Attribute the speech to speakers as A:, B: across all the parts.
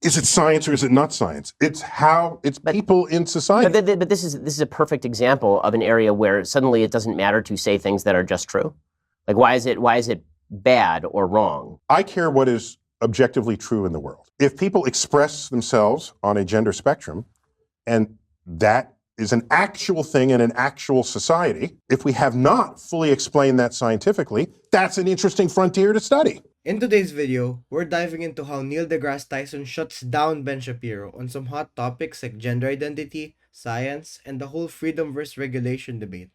A: is it science or is it not science? It's people in society.
B: But this is a perfect example of an area where suddenly it doesn't matter to say things that are just true. Like, why is it bad or wrong?
A: I care what is objectively true in the world. If people express themselves on a gender spectrum, and that is an actual thing in an actual society, if we have not fully explained that scientifically, that's an interesting frontier to study.
C: In today's video, we're diving into how Neil deGrasse Tyson shuts down Ben Shapiro on some hot topics like gender identity, science, and the whole freedom versus regulation debate.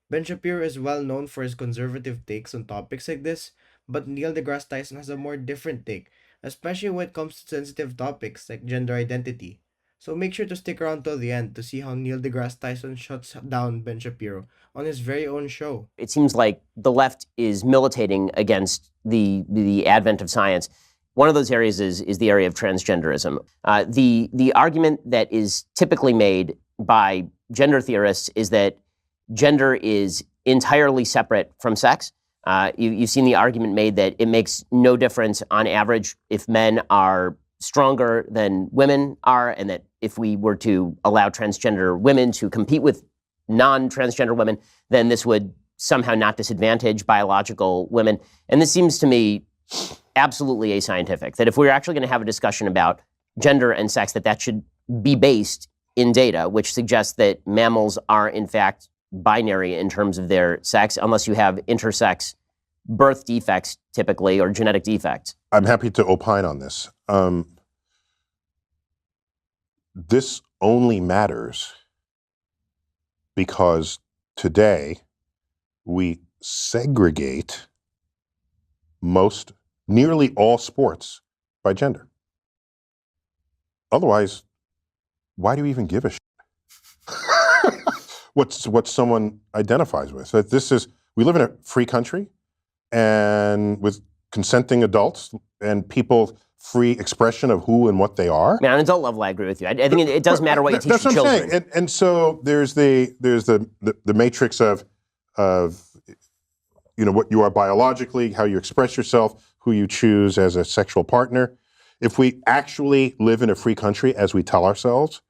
C: Ben Shapiro is well known for his conservative takes on topics like this, but Neil deGrasse Tyson has a more different take, especially when it comes to sensitive topics like gender identity. So make sure to stick around till the end to see how Neil deGrasse Tyson shuts down Ben Shapiro on his very own show.
B: It seems like the left is militating against the advent of science. One of those areas is the area of transgenderism. The argument that is typically made by gender theorists is that gender is entirely separate from sex. You've seen the argument made that it makes no difference on average if men are stronger than women are, and that if we were to allow transgender women to compete with non-transgender women, then this would somehow not disadvantage biological women. And this seems to me absolutely ascientific, that if we're actually going to have a discussion about gender and sex, that should be based in data, which suggests that mammals are in fact binary in terms of their sex, unless you have intersex birth defects typically, or genetic defects.
A: I'm happy to opine on this. This only matters because today we segregate nearly all sports by gender. Otherwise, why do you even give a shit what someone identifies with? We live in a free country, and with consenting adults and people free expression of who and what they are.
B: Man, on adult level, I agree with you. I think it does matter what you teach your children.
A: That's what I'm saying. And so there's the matrix of what you are biologically, how you express yourself, who you choose as a sexual partner. If we actually live in a free country, as we tell ourselves,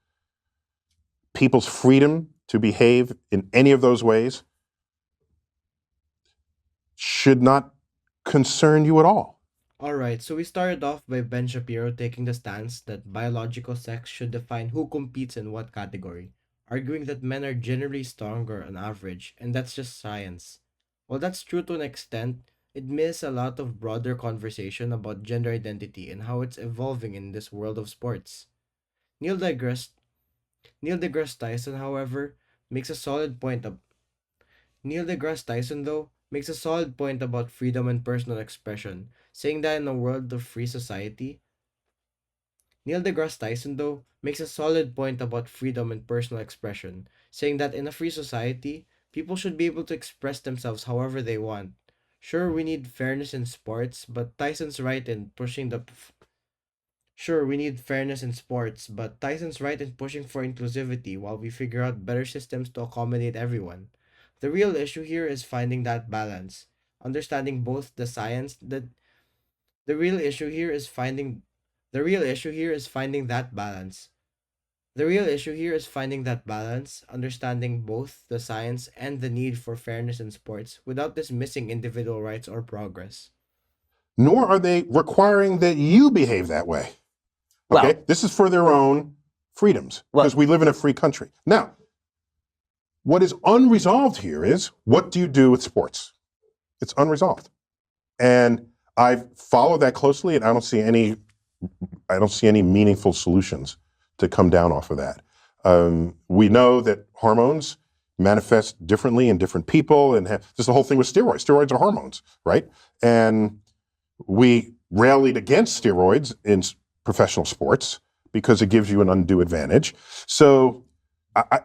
A: people's freedom to behave in any of those ways should not concern you at all.
C: Alright, so we started off by Ben Shapiro taking the stance that biological sex should define who competes in what category, arguing that men are generally stronger on average, and that's just science. While that's true to an extent, it misses a lot of broader conversation about gender identity and how it's evolving in this world of sports. Neil deGrasse Tyson, however, makes a solid point about freedom and personal expression, saying that in a world of free society, Neil deGrasse Tyson, though, makes a solid point about freedom and personal expression, saying that in a free society, people should be able to express themselves however they want. Sure, we need fairness in sports, but Tyson's right in pushing for inclusivity while we figure out better systems to accommodate everyone. The real issue here is finding that balance, understanding both the science that the real issue here is finding that balance. The real issue here is finding that balance, understanding both the science and the need for fairness in sports without dismissing individual rights or progress.
A: Nor are they requiring that you behave that way. Okay?
B: Well,
A: this is for their own freedoms, because we live in a free country. Now, what is unresolved here is, what do you do with sports? It's unresolved. And I've followed that closely, and I don't see any meaningful solutions to come down off of that. We know that hormones manifest differently in different people, and just the whole thing with steroids. Steroids are hormones, right? And we rallied against steroids in professional sports because it gives you an undue advantage. So,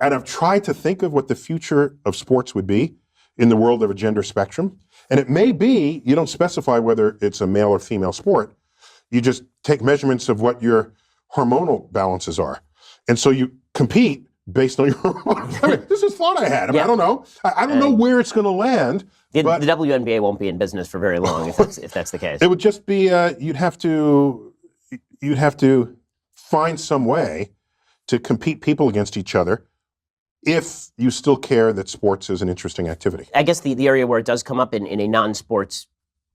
A: and I've tried to think of what the future of sports would be in the world of a gender spectrum. And it may be, you don't specify whether it's a male or female sport. You just take measurements of what your hormonal balances are. And so you compete based on your hormones. I mean, this is thought I had. I don't know. I don't know where it's going to land.
B: The WNBA won't be in business for very long if that's the case.
A: It would just be, you'd have to find some way to compete people against each other if you still care that sports is an interesting activity.
B: I guess the area where it does come up in a non-sports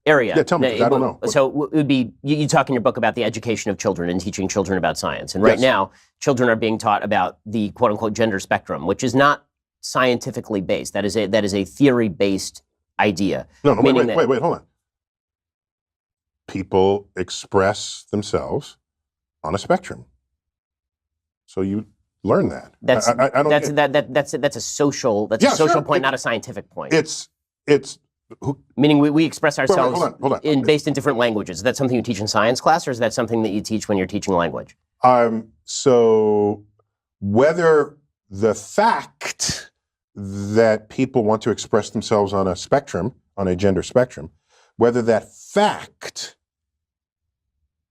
B: area.
A: Yeah, tell me, 'cause I don't know.
B: So it would be, you talk in your book about the education of children and teaching children about science. And right
A: Yes.
B: now, children are being taught about the quote-unquote gender spectrum, which is not scientifically based. That is a theory-based idea.
A: No,
B: meaning
A: wait, hold on. People express themselves on a spectrum. So you learn that.
B: That's
A: I don't
B: that's a social
A: Yeah,
B: social
A: sure.
B: point, not a scientific point.
A: It's
B: Meaning we express ourselves
A: hold on.
B: based in different languages. Is that something you teach in science class, or is that something that you teach when you're teaching language?
A: So whether the fact that people want to express themselves on a spectrum, on a gender spectrum, whether that fact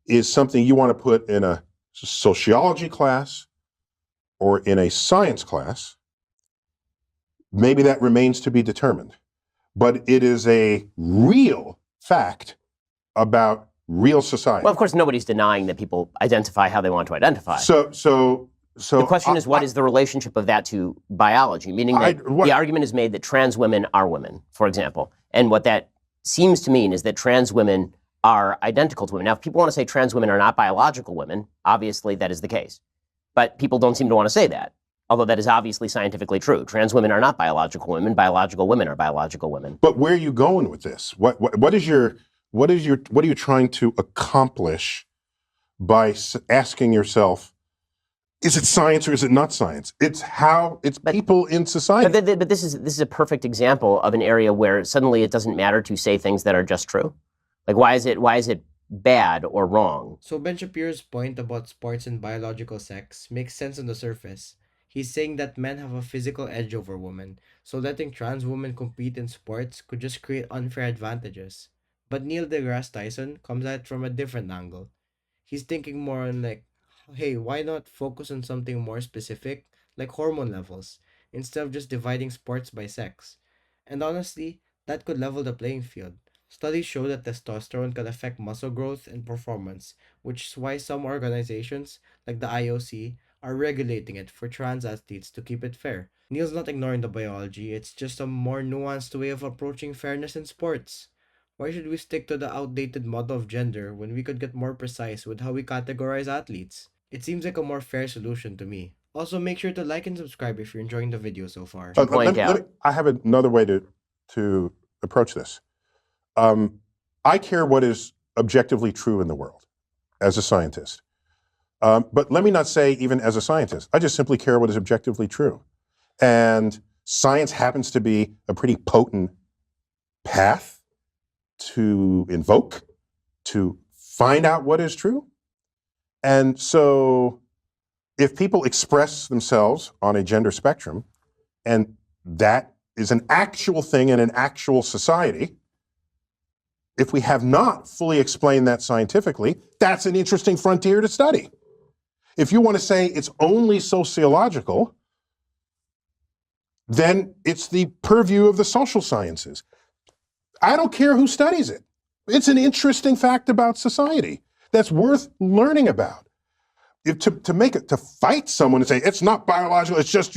A: is something you want to put in a sociology class or in a science class, maybe that remains to be determined. But it is a real fact about real society.
B: Well, of course, nobody's denying that people identify how they want to identify.
A: So
B: the question is, what is the relationship of that to biology? Meaning that the argument is made that trans women are women, for example. And what that seems to mean is that trans women are identical to women. Now, if people want to say trans women are not biological women, obviously that is the case. But people don't seem to want to say that, although that is obviously scientifically true. Trans women are not biological women. Biological women are biological women.
A: But where are you going with this? What are you trying to accomplish by asking yourself, is it science or is it not science? It's people in society.
B: But this is a perfect example of an area where suddenly it doesn't matter to say things that are just true. Like, why is it bad or wrong?
C: So Ben Shapiro's point about sports and biological sex makes sense on the surface. He's saying that men have a physical edge over women, so letting trans women compete in sports could just create unfair advantages. But Neil deGrasse Tyson comes at it from a different angle. He's thinking more on like, hey, why not focus on something more specific, like hormone levels, instead of just dividing sports by sex? And honestly, that could level the playing field. Studies show that testosterone can affect muscle growth and performance, which is why some organizations, like the IOC, are regulating it for trans athletes to keep it fair. Neil's not ignoring the biology, it's just a more nuanced way of approaching fairness in sports. Why should we stick to the outdated model of gender when we could get more precise with how we categorize athletes? It seems like a more fair solution to me. Also, make sure to like and subscribe if you're enjoying the video so far.
A: I have another way to approach this. I care what is objectively true in the world as a scientist. But let me not say even as a scientist. I just simply care what is objectively true. And science happens to be a pretty potent path to invoke, to find out what is true. And so if people express themselves on a gender spectrum, and that is an actual thing in an actual society, if we have not fully explained that scientifically, that's an interesting frontier to study. If you want to say it's only sociological, then it's the purview of the social sciences. I don't care who studies it. It's an interesting fact about society that's worth learning about. To fight someone and say, it's not biological, it's just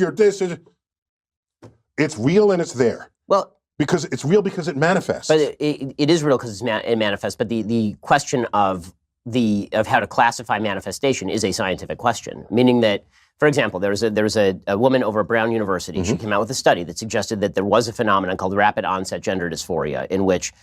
A: it's real and it's there.
B: Well,
A: because it's real because it manifests.
B: But it is real because it manifests. But the question of how to classify manifestation is a scientific question. Meaning that, for example, there was a woman over at Brown University. Mm-hmm. She came out with a study that suggested that there was a phenomenon called rapid onset gender dysphoria, in which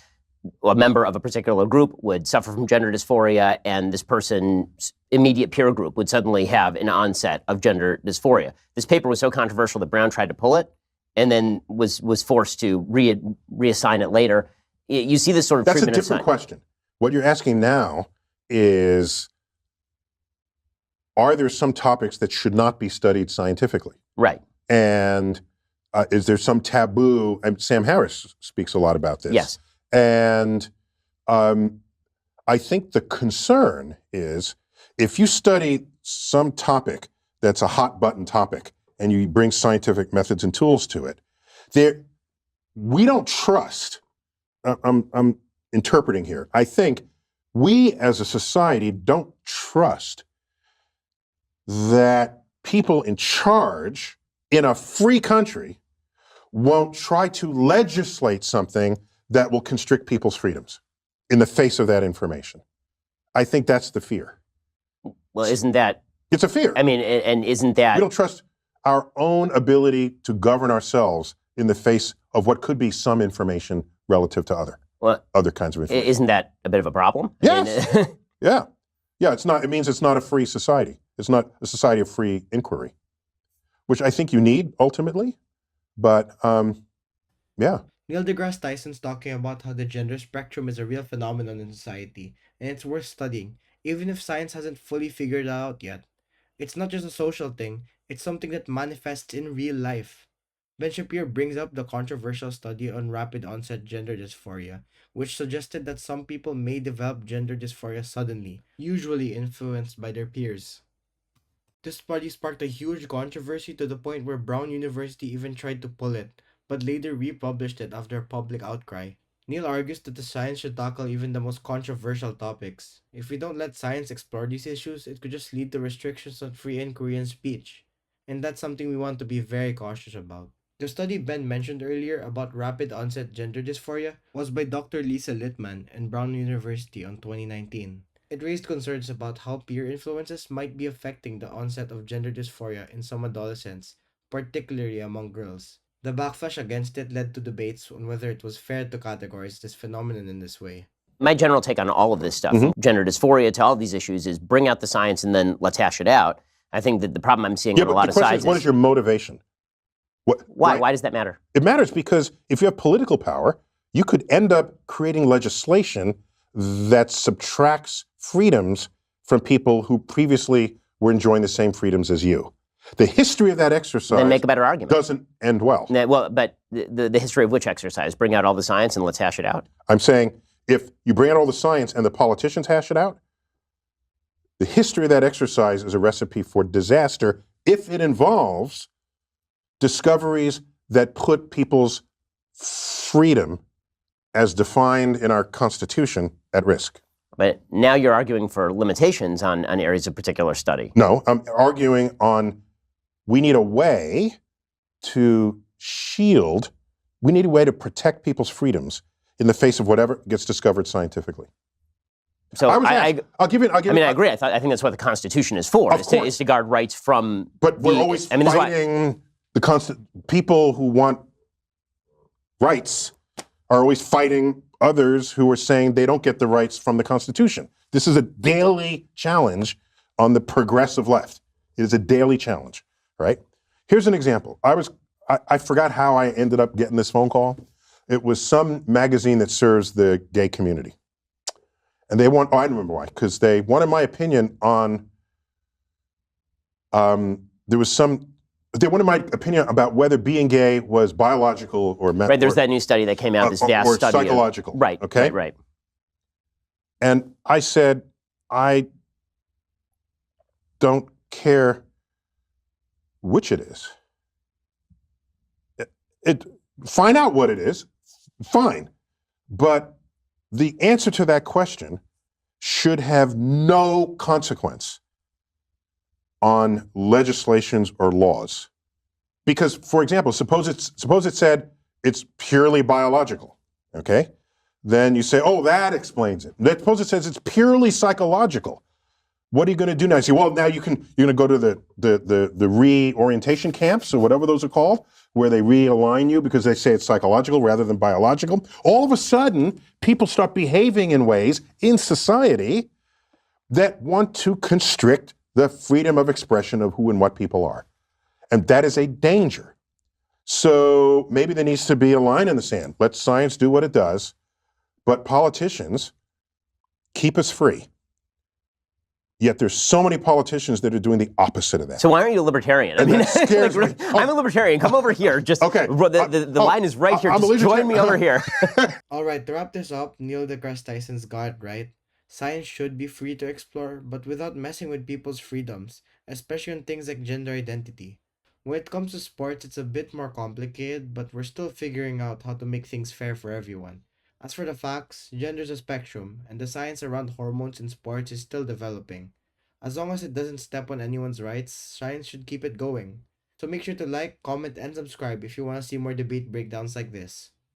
B: a member of a particular group would suffer from gender dysphoria, and this person's immediate peer group would suddenly have an onset of gender dysphoria. This paper was so controversial that Brown tried to pull it, and then was forced to reassign it later. You see this sort of
A: That's
B: treatment
A: a different question. What you're asking now is, are there some topics that should not be studied scientifically?
B: Right.
A: And is there some taboo? And Sam Harris speaks a lot about this.
B: Yes.
A: And I think the concern is, if you study some topic that's a hot button topic, and you bring scientific methods and tools to it, we don't trust, I'm interpreting here, I think we as a society don't trust that people in charge in a free country won't try to legislate something that will constrict people's freedoms in the face of that information. I think that's the fear.
B: Well, isn't that...
A: It's a fear.
B: I mean, and isn't that...
A: We don't trust our own ability to govern ourselves in the face of what could be some information relative to other kinds of information.
B: Isn't that a bit of a problem?
A: Yes. Yeah. Yeah, it's not. It means it's not a free society. It's not a society of free inquiry, which I think you need ultimately. But yeah.
C: Neil deGrasse Tyson's talking about how the gender spectrum is a real phenomenon in society, and it's worth studying, even if science hasn't fully figured it out yet. It's not just a social thing, it's something that manifests in real life. Ben Shapiro brings up the controversial study on rapid onset gender dysphoria, which suggested that some people may develop gender dysphoria suddenly, usually influenced by their peers. This study sparked a huge controversy to the point where Brown University even tried to pull it, but later republished it after a public outcry. Neil argues that the science should tackle even the most controversial topics. If we don't let science explore these issues, it could just lead to restrictions on free inquiry and speech. And that's something we want to be very cautious about. The study Ben mentioned earlier about rapid onset gender dysphoria was by Dr. Lisa Littman and Brown University on 2019. It raised concerns about how peer influences might be affecting the onset of gender dysphoria in some adolescents, particularly among girls. The backlash against it led to debates on whether it was fair to categorize this phenomenon in this way.
B: My general take on all of this stuff, from gender dysphoria to all of these issues, is bring out the science and then let's hash it out. I think that the problem I'm seeing on a lot of sides
A: is... What is your motivation?
B: Why? Right? Why does that matter?
A: It matters because if you have political power, you could end up creating legislation that subtracts freedoms from people who previously were enjoying the same freedoms as you. The history of that exercise...
B: Then make a better argument.
A: ...doesn't end well.
B: Well, but the history of which exercise? Bring out all the science and let's hash it out?
A: I'm saying if you bring out all the science and the politicians hash it out, the history of that exercise is a recipe for disaster if it involves discoveries that put people's freedom as defined in our Constitution at risk.
B: But now you're arguing for limitations on areas of particular study.
A: No, I'm arguing on we need a way to shield, we need a way to protect people's freedoms in the face of whatever gets discovered scientifically.
B: So
A: I'll give you.
B: I agree. I think that's what the Constitution is for, is to guard rights from.
A: But we're always fighting people who want rights are always fighting others who are saying they don't get the rights from the Constitution. This is a daily challenge on the progressive left. It is a daily challenge, right? Here's an example. I forgot how I ended up getting this phone call. It was some magazine that serves the gay community. And I remember why, because they wanted my opinion on, they wanted my opinion about whether being gay was biological or mental.
B: Right, there's that new study that came out, this vast study.
A: Or psychological.
B: Right,
A: okay?
B: Right.
A: And I said, I don't care which it is. Find out what it is, fine. But the answer to that question should have no consequence on legislations or laws. Because, for example, suppose it said it's purely biological, okay? Then you say, oh, that explains it. Suppose it says it's purely psychological. What are you going to do now? You say, well, now you're going to go to the reorientation camps or whatever those are called, where they realign you because they say it's psychological rather than biological. All of a sudden, people start behaving in ways in society that want to constrict the freedom of expression of who and what people are. And that is a danger. So maybe there needs to be a line in the sand. Let science do what it does, but politicians keep us free. Yet there's so many politicians that are doing the opposite of that.
B: So why aren't you a libertarian?
A: And that scares me.
B: I'm a libertarian. Come over here. Just
A: okay.
B: The line is right here. Just join me over here.
C: All right, to wrap this up, Neil deGrasse Tyson's got it right. Science should be free to explore, but without messing with people's freedoms, especially on things like gender identity. When it comes to sports, it's a bit more complicated, but we're still figuring out how to make things fair for everyone. As for the facts, gender is a spectrum, and the science around hormones in sports is still developing. As long as it doesn't step on anyone's rights, science should keep it going. So make sure to like, comment, and subscribe if you want to see more debate breakdowns like this.